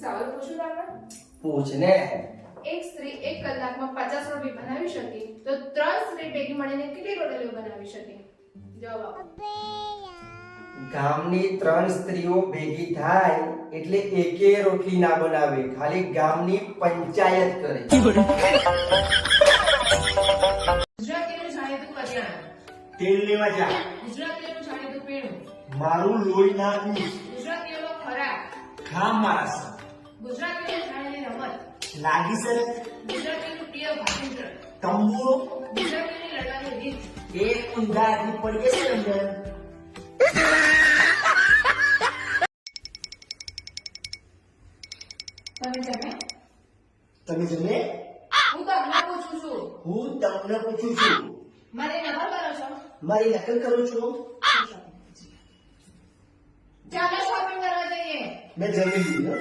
સવાલ પૂછું તમને? પૂછ ને. એક સ્ત્રી 1 કલાકમાં 50 રોટલી બનાવી શકે તો 3 સ્ત્રી ભેગી મળીને કેટલી રોટલીઓ બનાવી શકે? જવાબ આપો. ગામની 3 સ્ત્રીઓ ભેગી થાય એટલે એકે રોટલી ના બનાવે, ખાલી ગામની પંચાયત કરે. ગુજરાતીનું જાણીતું કરિયાણું. તેલ લેવા જા. ગુજરાતીનું જાણીતું પીણું. મારું લોહી ના પીસ. ગુજરાતીઓનો ખોરાક. ખા માસ. ગુજરાતીઓની જાણેલી રમત. લાગી સર. ગુજરાતીનું પ્રિય ભાષાંતર. તંબુરો. ગુજરાતીની લડવાની રીત. એક ઊંધાથી પડી જશે અંદર. તમે જમે? તમે જમે? હું તમને પૂછું છું. હું તમને પૂછું છું. મારી નકલ કરો છો? મારી નકલ કરું છું. ચાલો શોપિંગ કરવા જઈએ. મેં જમી લીધું.